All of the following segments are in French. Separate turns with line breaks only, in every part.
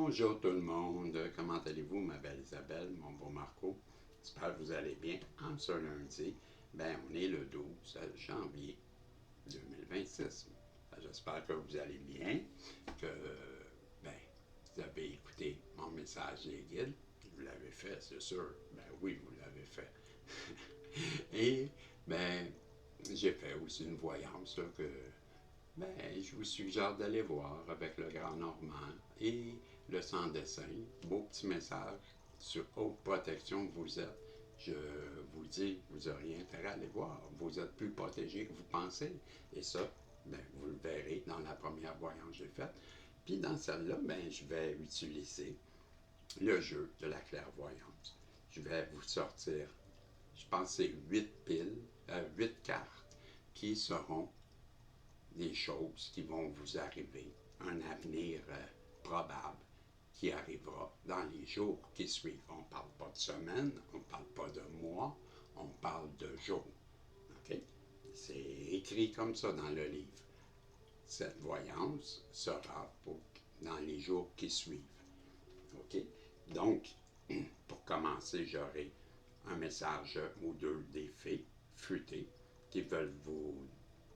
Bonjour tout le monde, comment allez-vous ma belle Isabelle, mon beau Marco? J'espère que vous allez bien. En ce lundi, on est le 12 janvier 2026. J'espère que vous allez bien, que vous avez écouté mon message des guides. Vous l'avez fait, c'est sûr. Oui, vous l'avez fait. Et j'ai fait aussi une voyance là, que je vous suggère d'aller voir avec le Grand Normand et le sans-dessin. Beau petit message sur haute protection que vous êtes. Je vous dis, vous auriez intérêt à aller voir. Vous êtes plus protégé que vous pensez. Et ça, vous le verrez dans la première voyance que j'ai faite. Puis dans celle-là, je vais utiliser le jeu de la clairvoyance. Je vais vous sortir, je pense que c'est 8 piles, 8 cartes qui seront des choses qui vont vous arriver, un avenir probable qui arrivera dans les jours qui suivent. On ne parle pas de semaines, on ne parle pas de mois, on parle de jours. Okay? C'est écrit comme ça dans le livre. Cette voyance sera dans les jours qui suivent. Okay? Donc, pour commencer, j'aurai un message ou deux des fées futées qui veulent vous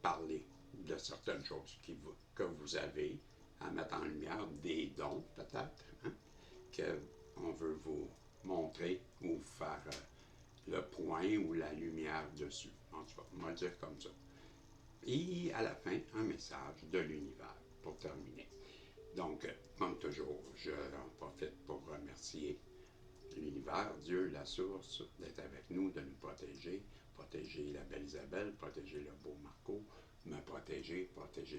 parler de certaines choses que vous avez à mettre en lumière, des dons peut-être, hein, qu'on veut vous montrer ou faire le point ou la lumière dessus. En tout cas, on va dire comme ça. Et à la fin, un message de l'univers pour terminer. Donc, comme toujours, je en profite pour remercier l'univers, Dieu, la source, d'être avec nous, de nous protéger la belle Isabelle, protéger le beau Marco, me protéger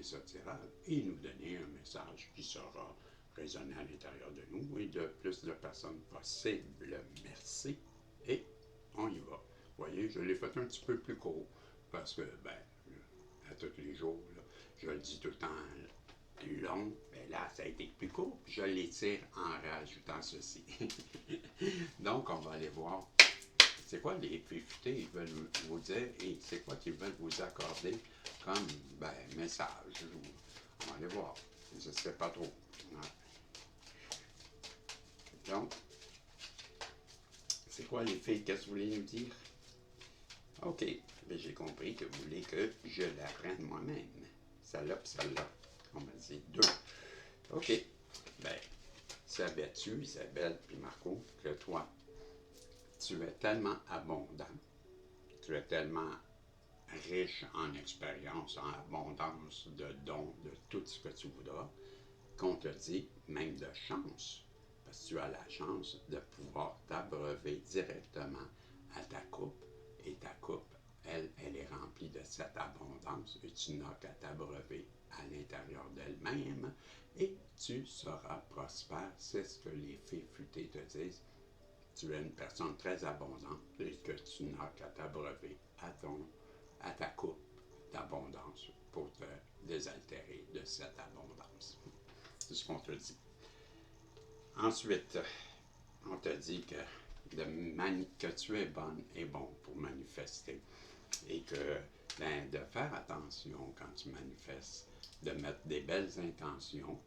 ce tirage et nous donner un message qui sera résonné à l'intérieur de nous et de plus de personnes possibles. Merci. Et on y va. Vous voyez, je l'ai fait un petit peu plus court parce que, à tous les jours, là, je le dis tout le temps long, mais là, ça a été plus court, puis je l'étire en rajoutant ceci. Donc, on va aller voir c'est quoi les fées futées ils veulent vous dire et c'est quoi qu'ils veulent vous accorder comme message. On va aller voir. Je ne sais pas trop. Ouais. Donc, c'est quoi les fées? Qu'est-ce que vous voulez nous dire? OK. J'ai compris que vous voulez que je l'apprenne moi-même. Celle-là puis celle-là. On va dire deux. OK. Savais-tu, Isabelle puis Marco, que toi, tu es tellement abondant, tu es tellement riche en expérience, en abondance de dons, de tout ce que tu voudras, qu'on te dit même de chance, parce que tu as la chance de pouvoir t'abreuver directement à ta coupe, et ta coupe, elle est remplie de cette abondance, et tu n'as qu'à t'abreuver à l'intérieur d'elle-même, et tu seras prospère. C'est ce que les fées futées te disent. Tu es une personne très abondante et que tu n'as qu'à t'abreuver à ta coupe d'abondance pour te désaltérer de cette abondance. C'est ce qu'on te dit. Ensuite, on te dit que tu es bonne et bon pour manifester et que de faire attention quand tu manifestes, de mettre des belles intentions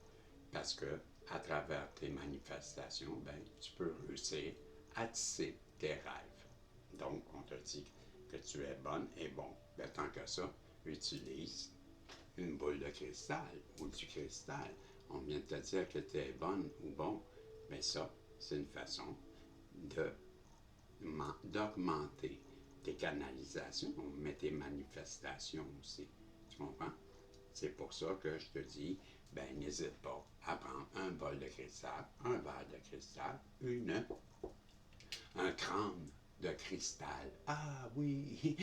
parce que à travers tes manifestations, tu peux réussir à tisser tes rêves. Donc, on te dit que tu es bonne et bon. Tant que ça, utilise une boule de cristal ou du cristal. On vient de te dire que tu es bonne ou bon. Mais ça, c'est une façon d'augmenter tes canalisations, mais tes manifestations aussi. Tu comprends? C'est pour ça que je te dis, n'hésite pas à prendre un bol de cristal, un verre de cristal, un crâne de cristal. Ah oui,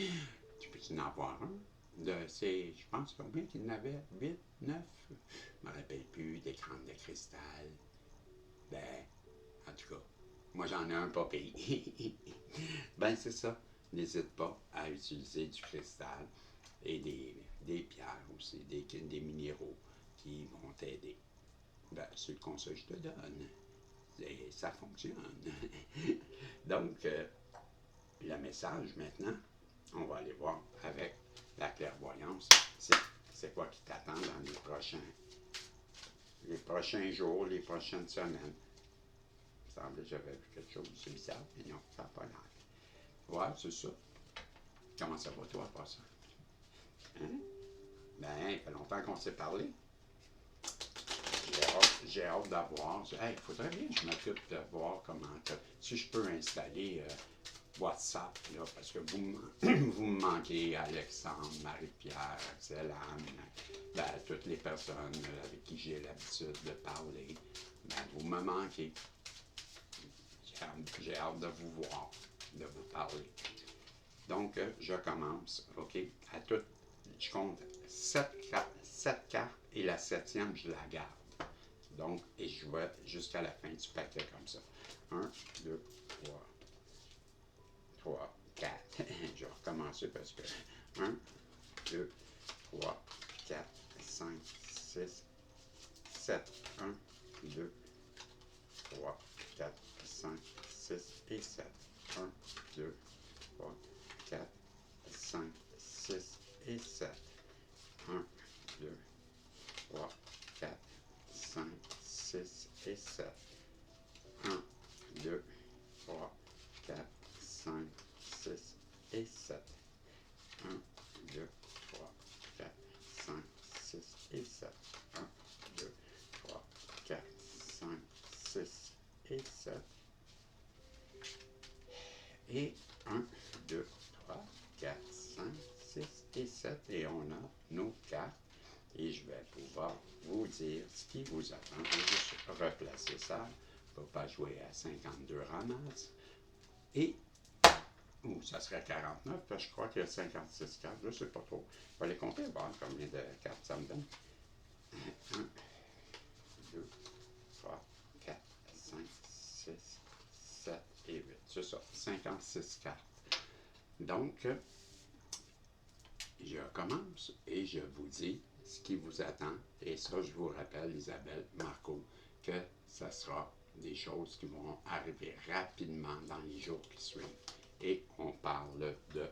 tu peux en avoir un? Je pense combien qu'il y en avait? 8, 9? Je ne me rappelle plus des crânes de cristal. En tout cas, moi j'en ai un pas payé. C'est ça. N'hésite pas à utiliser du cristal et des pierres aussi, des minéraux qui vont t'aider. C'est le conseil que je te donne. Et ça fonctionne. Donc, le message maintenant, on va aller voir avec la clairvoyance. C'est quoi qui t'attend dans les prochains les prochains jours, les prochaines semaines. Il me semblait que j'avais vu quelque chose, c'est bizarre, mais non, ça n'a pas l'air. Ouais, c'est ça. Comment ça va, toi, pas ça? Hein? Ben, il fait longtemps qu'on s'est parlé. J'ai hâte d'avoir. Il faudrait bien que je m'occupe de voir comment. Si je peux installer WhatsApp, là, parce que vous me manquez, Alexandre, Marie-Pierre, Axel, Anne, ben, toutes les personnes avec qui j'ai l'habitude de parler, ben, vous me manquez. J'ai hâte de vous voir, de vous parler. Donc, je commence, OK? À tout, je compte 7 cartes et la 7e, je la garde. Donc, et je vais jusqu'à la fin du paquet comme ça. 1, 2, 3, 4. Je vais recommencer parce que 1, 2, 3, 4, 5, 6, 7. 1, 2, 3, 4, 5, 6 et 7. 1, 2, 3, 4, 5, 6 et 7. 1, 2, 3, 4, 5, 6 et 7. 1, 2, 3, 4, 5, 6 et 7. 1, 2, 3, 4, 5, 6 et 7. 1, 2, 3, 4, 5, 6 et 7. Et 1, 2, 3, 4, 5, 6 et 7. Et on a nos cartes. Et je vais pouvoir vous dire ce qui vous attend. Je vais juste replacer ça. Il ne faut pas jouer à 52 ramasses. Et, ça serait 49, parce que je crois qu'il y a 56 cartes. Je ne sais pas trop. Je vais les compter, voir combien de cartes ça me donne. 1, 2, 3, 4, 5, 6, 7 et 8. C'est ça, 56 cartes. Donc, je commence et je vous dis ce qui vous attend. Et ça, je vous rappelle, Isabelle, Marco, que ça sera des choses qui vont arriver rapidement dans les jours qui suivent. Et on parle de,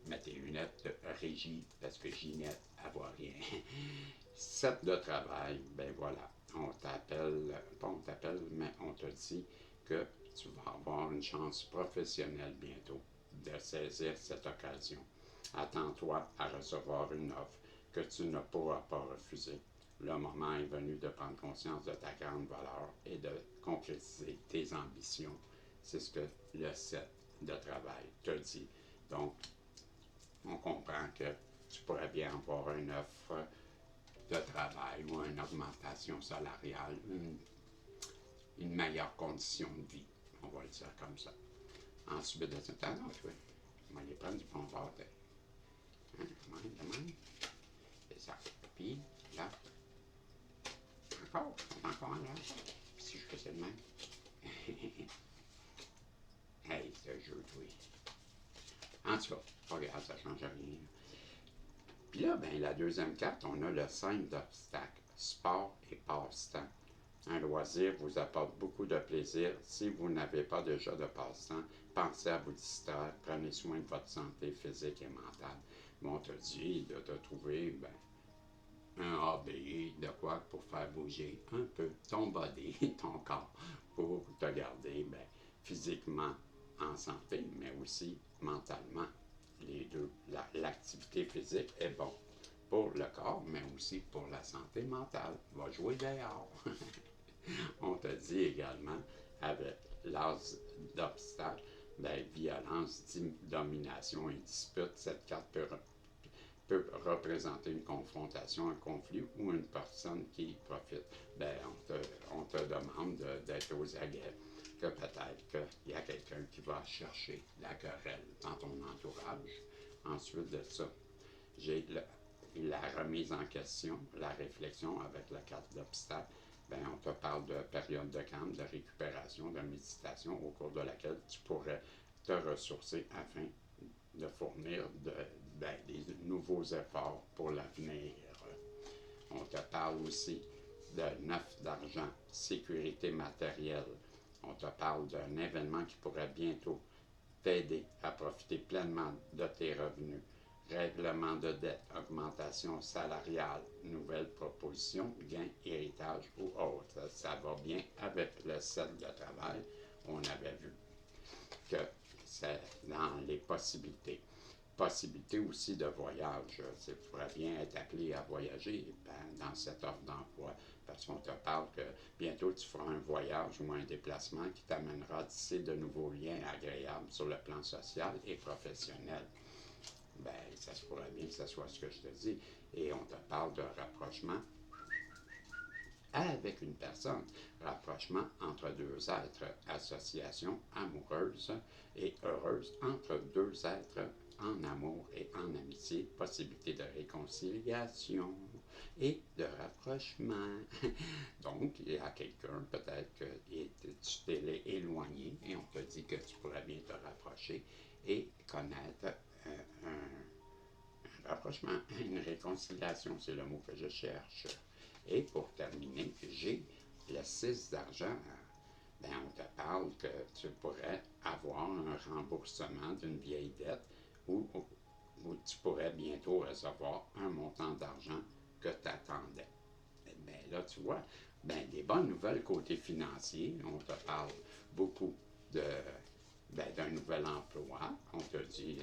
mettez tes lunettes de régie, parce que Ginette, elle voit rien. Set de travail, ben voilà, on t'appelle, pas on t'appelle, mais on te dit que tu vas avoir une chance professionnelle bientôt de saisir cette occasion. Attends-toi à recevoir une offre que tu ne pourras pas refuser. Le moment est venu de prendre conscience de ta grande valeur et de concrétiser tes ambitions. C'est ce que le set de travail te dit. Donc, on comprend que tu pourrais bien avoir une offre de travail ou une augmentation salariale, une meilleure condition de vie. On va le dire comme ça. Ensuite de ça, oui, on va aller prendre du bon bord. Hein, de même. C'est ça. Puis, là, encore là. Si je faisais le même. Hey, ce jeu, oui. En tout cas, regarde, ça ne change rien. Puis là, ben, la deuxième carte, on a le 5 d'obstacles, sport et passe-temps. Un loisir vous apporte beaucoup de plaisir. Si vous n'avez pas déjà de passe-temps, pensez à vous distraire, prenez soin de votre santé physique et mentale. Mais on te dit de te trouver un hobby, de quoi pour faire bouger un peu ton body, ton corps, pour te garder physiquement en santé, mais aussi mentalement. Les deux. L'activité physique est bon pour le corps, mais aussi pour la santé mentale. Va jouer dehors. On te dit également, avec l'as d'obstacle, violence, domination et dispute, cette carte peut représenter une confrontation, un conflit ou une personne qui profite. On te demande d'être aux aguets, que peut-être qu'il y a quelqu'un qui va chercher la querelle dans ton entourage. Ensuite de ça, j'ai la remise en question, la réflexion avec la carte d'obstacle. On te parle de période de calme, de récupération, de méditation au cours de laquelle tu pourrais te ressourcer afin de fournir des nouveaux efforts pour l'avenir. On te parle aussi de 9 d'argent, sécurité matérielle. On te parle d'un événement qui pourrait bientôt t'aider à profiter pleinement de tes revenus. règlement de dette, augmentation salariale, nouvelles propositions, gains, héritage ou autre. Ça va bien avec le cercle de travail. On avait vu que c'est dans les possibilités. Possibilité aussi de voyage. Tu pourrais bien être appelé à voyager dans cette offre d'emploi parce qu'on te parle que bientôt tu feras un voyage ou un déplacement qui t'amènera à tisser de nouveaux liens agréables sur le plan social et professionnel. Ben, ça se pourrait bien que ce soit ce que je te dis. Et on te parle de rapprochement avec une personne. Rapprochement entre deux êtres. Association amoureuse et heureuse entre deux êtres en amour et en amitié. Possibilité de réconciliation et de rapprochement. Donc, il y a quelqu'un, peut-être que tu t'es éloigné et on te dit que tu pourrais bien te rapprocher et connaître un rapprochement, une réconciliation, c'est le mot que je cherche. Et pour terminer, j'ai le 6 d'argent. Ben, on te parle que tu pourrais avoir un remboursement d'une vieille dette ou tu pourrais bientôt recevoir un montant d'argent que tu attendais. Ben là, tu vois, ben, des bonnes nouvelles côté financier. On te parle beaucoup de, d'un nouvel emploi. On te dit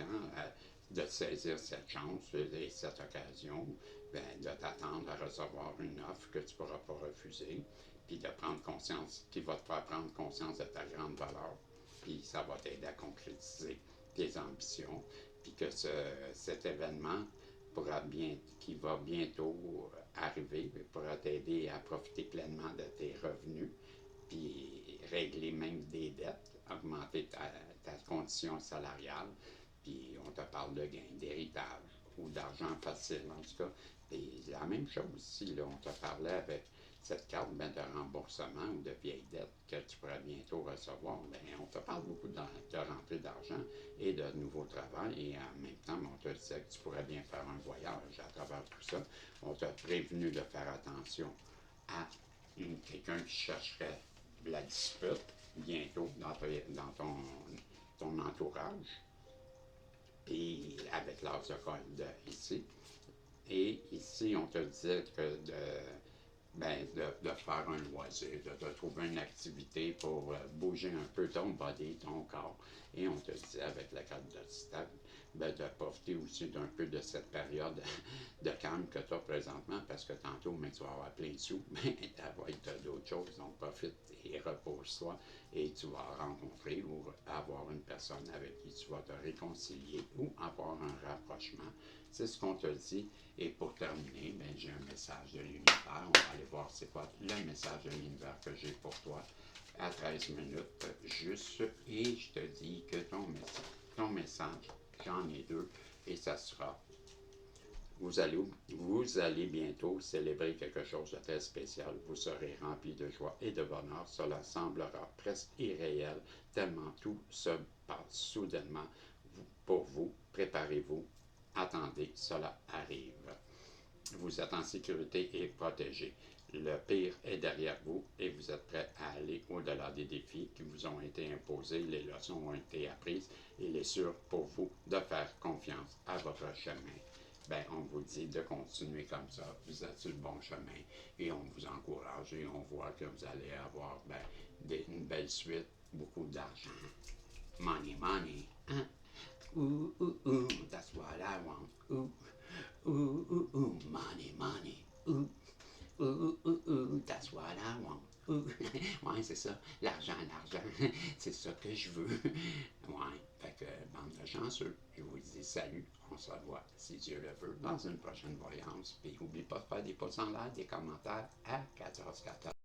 de saisir cette chance et cette occasion, ben, de t'attendre à recevoir une offre que tu ne pourras pas refuser, puis de prendre conscience, qui va te faire prendre conscience de ta grande valeur, puis ça va t'aider à concrétiser tes ambitions, puis que cet événement qui va bientôt arriver pourra t'aider à profiter pleinement de tes revenus, puis régler même des dettes, augmenter ta condition salariale, puis on te parle de gain, d'héritage ou d'argent facile en tout cas. Et la même chose ici, là, on te parlait avec cette carte ben, de remboursement ou de vieille dette que tu pourrais bientôt recevoir. Ben, on te parle beaucoup de rentrée d'argent et de nouveau travail et en même temps, on te disait que tu pourrais bien faire un voyage à travers tout ça. On t'a prévenu de faire attention à quelqu'un qui chercherait la dispute bientôt dans ton entourage et avec l'âge de ici. Et ici, on te dit que de faire un loisir, de trouver une activité pour bouger un peu ton body, ton corps. Et on te dit avec la carte de stable, de profiter aussi d'un peu de cette période de calme que tu as présentement, parce que tantôt, mais tu vas avoir plein de sous, mais ça va être d'autres choses. Donc, profite et repose-toi et tu vas rencontrer ou avoir une personne avec qui tu vas te réconcilier ou avoir un rapprochement. C'est ce qu'on te dit. Et pour terminer, ben, j'ai un message de l'univers. On va aller voir c'est quoi le message de l'univers que j'ai pour toi à 13 minutes juste. Et je te dis que ton message, j'en ai deux, et ça sera vous allez bientôt célébrer quelque chose de très spécial. Vous serez rempli de joie et de bonheur. Cela semblera presque irréel, tellement tout se passe soudainement pour vous. Préparez-vous. Attendez, cela arrive. Vous êtes en sécurité et protégé. Le pire est derrière vous et vous êtes prêt à aller au-delà des défis qui vous ont été imposés. Les leçons ont été apprises et il est sûr pour vous de faire confiance à votre chemin. Ben, on vous dit de continuer comme ça. Vous êtes sur le bon chemin et on vous encourage et on voit que vous allez avoir une belle suite, beaucoup d'argent. Money, money. Hein? Ooh, ooh, ooh, that's what I want. Ooh, ooh, ooh, ooh, money, money. Ooh, ooh, ooh, ooh, that's what I want. Ouais, c'est ça. L'argent, l'argent. C'est ça que je veux. Ouais. Fait que, bande de chanceux. Je vous dis salut. On se revoit, si Dieu le veut, dans une prochaine voyance. Puis, n'oublie pas de faire des pouces en l'air, des commentaires à 1414.